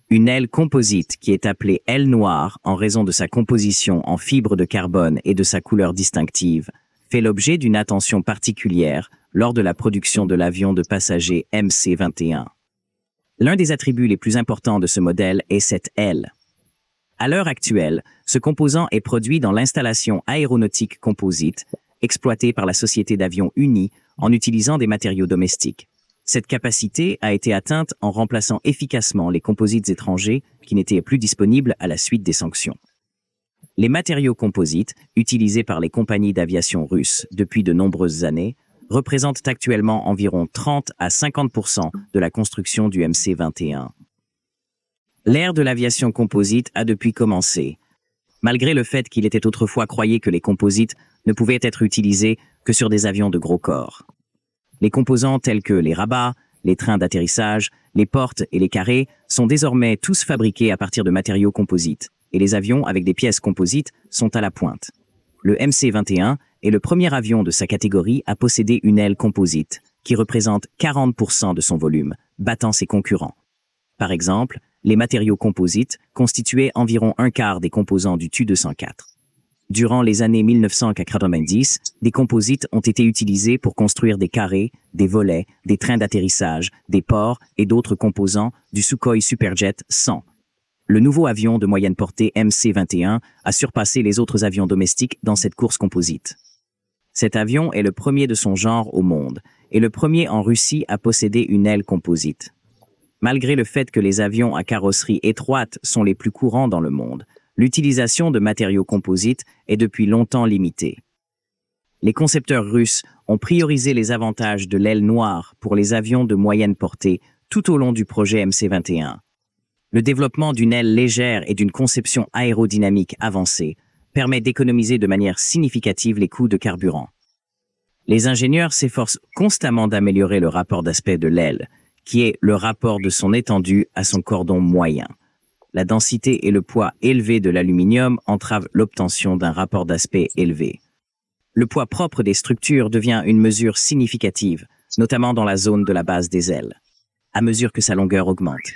Une aile composite, qui est appelée aile noire en raison de sa composition en fibres de carbone et de sa couleur distinctive, fait l'objet d'une attention particulière lors de la production de l'avion de passagers MC-21. L'un des attributs les plus importants de ce modèle est cette aile. À l'heure actuelle, ce composant est produit dans l'installation aéronautique composite, exploitée par la société d'avions Uni en utilisant des matériaux domestiques. Cette capacité a été atteinte en remplaçant efficacement les composites étrangers qui n'étaient plus disponibles à la suite des sanctions. Les matériaux composites, utilisés par les compagnies d'aviation russes depuis de nombreuses années, représentent actuellement environ 30 à 50% de la construction du MC-21. L'ère de l'aviation composite a depuis commencé, malgré le fait qu'il était autrefois croyé que les composites ne pouvaient être utilisés que sur des avions de gros corps. Les composants tels que les rabats, les trains d'atterrissage, les portes et les carrés sont désormais tous fabriqués à partir de matériaux composites, et les avions avec des pièces composites sont à la pointe. Le MC-21 est le premier avion de sa catégorie à posséder une aile composite, qui représente 40% de son volume, battant ses concurrents. Par exemple, les matériaux composites constituaient environ un quart des composants du Tu-204. Durant les années 1990, des composites ont été utilisés pour construire des carrés, des volets, des trains d'atterrissage, des ports et d'autres composants du Sukhoi Superjet 100. Le nouveau avion de moyenne portée MC-21 a surpassé les autres avions domestiques dans cette course composite. Cet avion est le premier de son genre au monde et le premier en Russie à posséder une aile composite. Malgré le fait que les avions à carrosserie étroite sont les plus courants dans le monde, l'utilisation de matériaux composites est depuis longtemps limitée. Les concepteurs russes ont priorisé les avantages de l'aile noire pour les avions de moyenne portée tout au long du projet MC-21. Le développement d'une aile légère et d'une conception aérodynamique avancée permet d'économiser de manière significative les coûts de carburant. Les ingénieurs s'efforcent constamment d'améliorer le rapport d'aspect de l'aile, qui est le rapport de son étendue à son cordon moyen. La densité et le poids élevé de l'aluminium entravent l'obtention d'un rapport d'aspect élevé. Le poids propre des structures devient une mesure significative, notamment dans la zone de la base des ailes, à mesure que sa longueur augmente.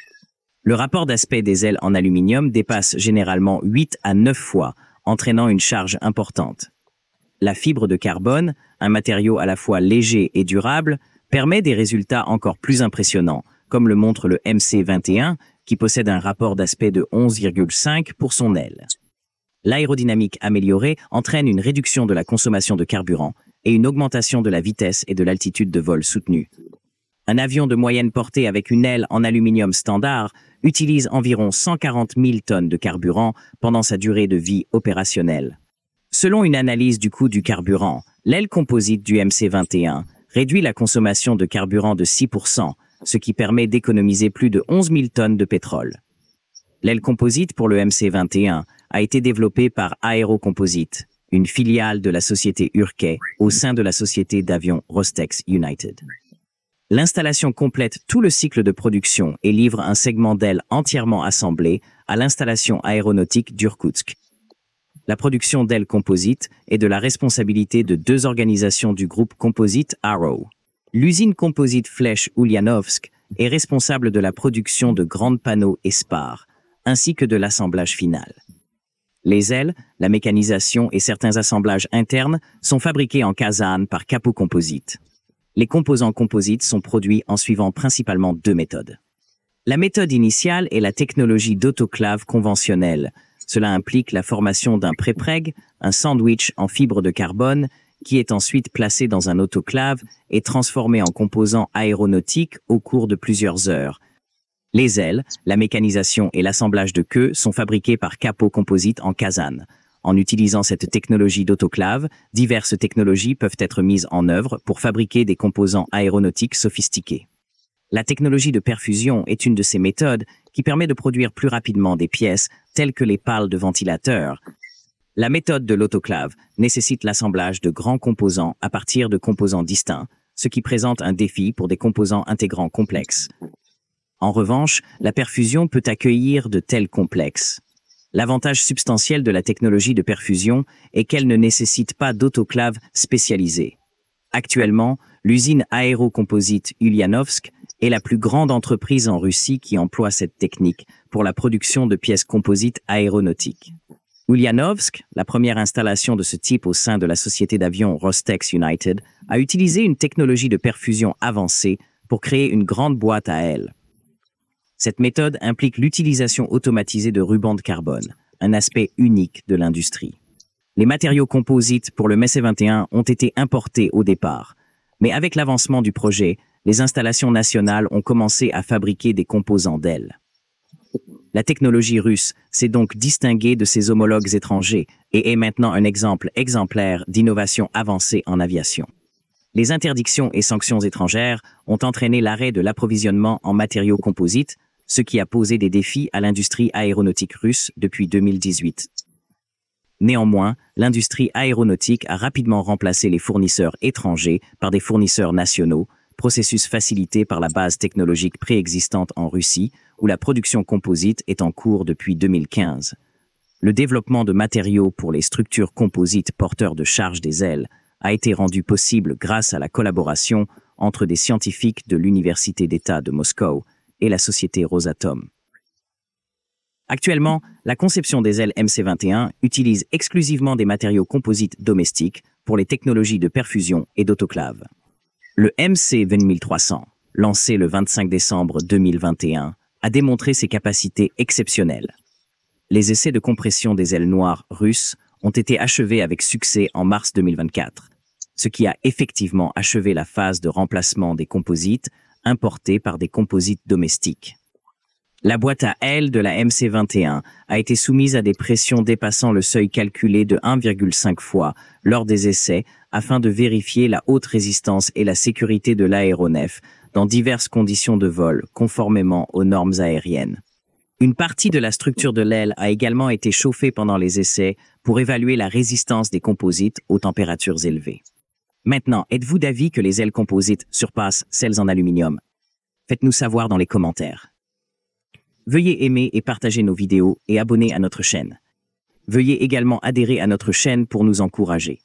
Le rapport d'aspect des ailes en aluminium dépasse généralement 8 à 9 fois, entraînant une charge importante. La fibre de carbone, un matériau à la fois léger et durable, permet des résultats encore plus impressionnants, comme le montre le MC-21, qui possède un rapport d'aspect de 11,5 pour son aile. L'aérodynamique améliorée entraîne une réduction de la consommation de carburant et une augmentation de la vitesse et de l'altitude de vol soutenue. Un avion de moyenne portée avec une aile en aluminium standard utilise environ 140 000 tonnes de carburant pendant sa durée de vie opérationnelle. Selon une analyse du coût du carburant, l'aile composite du MC-21 réduit la consommation de carburant de 6%, ce qui permet d'économiser plus de 11 000 tonnes de pétrole. L'aile composite pour le MC-21 a été développée par Aero Composite, une filiale de la société Urkey au sein de la société d'avions Rostex United. L'installation complète tout le cycle de production et livre un segment d'aile entièrement assemblé à l'installation aéronautique d'Irkoutsk. La production d'ailes composites est de la responsabilité de deux organisations du groupe composite Arrow. L'usine composite Flèche Ulyanovsk est responsable de la production de grands panneaux et spars, ainsi que de l'assemblage final. Les ailes, la mécanisation et certains assemblages internes sont fabriqués en Kazan par Capo Composite. Les composants composites sont produits en suivant principalement deux méthodes. La méthode initiale est la technologie d'autoclave conventionnelle. Cela implique la formation d'un pré-preg, un sandwich en fibre de carbone, qui est ensuite placé dans un autoclave et transformé en composants aéronautiques au cours de plusieurs heures. Les ailes, la mécanisation et l'assemblage de queues sont fabriqués par Capo Composite en Kazan. En utilisant cette technologie d'autoclave, diverses technologies peuvent être mises en œuvre pour fabriquer des composants aéronautiques sophistiqués. La technologie de perfusion est une de ces méthodes qui permet de produire plus rapidement des pièces telles que les pales de ventilateurs. La méthode de l'autoclave nécessite l'assemblage de grands composants à partir de composants distincts, ce qui présente un défi pour des composants intégrants complexes. En revanche, la perfusion peut accueillir de tels complexes. L'avantage substantiel de la technologie de perfusion est qu'elle ne nécessite pas d'autoclave spécialisée. Actuellement, l'usine Aero Composite Ulyanovsk est la plus grande entreprise en Russie qui emploie cette technique pour la production de pièces composites aéronautiques. Ulyanovsk, la première installation de ce type au sein de la société d'avions Rostex United, a utilisé une technologie de perfusion avancée pour créer une grande boîte à ailes. Cette méthode implique l'utilisation automatisée de rubans de carbone, un aspect unique de l'industrie. Les matériaux composites pour le MC-21 ont été importés au départ, mais avec l'avancement du projet, les installations nationales ont commencé à fabriquer des composants d'ailes. La technologie russe s'est donc distinguée de ses homologues étrangers et est maintenant un exemple exemplaire d'innovation avancée en aviation. Les interdictions et sanctions étrangères ont entraîné l'arrêt de l'approvisionnement en matériaux composites, ce qui a posé des défis à l'industrie aéronautique russe depuis 2018. Néanmoins, l'industrie aéronautique a rapidement remplacé les fournisseurs étrangers par des fournisseurs nationaux, processus facilité par la base technologique préexistante en Russie, où la production composite est en cours depuis 2015. Le développement de matériaux pour les structures composites porteurs de charge des ailes a été rendu possible grâce à la collaboration entre des scientifiques de l'Université d'État de Moscou et la société Rosatom. Actuellement, la conception des ailes MC-21 utilise exclusivement des matériaux composites domestiques pour les technologies de perfusion et d'autoclave. Le MC-20300, lancé le 25 décembre 2021, a démontré ses capacités exceptionnelles. Les essais de compression des ailes noires russes ont été achevés avec succès en mars 2024, ce qui a effectivement achevé la phase de remplacement des composites importés par des composites domestiques. La boîte à ailes de la MC-21 a été soumise à des pressions dépassant le seuil calculé de 1,5 fois lors des essais afin de vérifier la haute résistance et la sécurité de l'aéronef dans diverses conditions de vol conformément aux normes aériennes. Une partie de la structure de l'aile a également été chauffée pendant les essais pour évaluer la résistance des composites aux températures élevées. Maintenant, êtes-vous d'avis que les ailes composites surpassent celles en aluminium? Faites-nous savoir dans les commentaires. Veuillez aimer et partager nos vidéos et abonner à notre chaîne. Veuillez également adhérer à notre chaîne pour nous encourager.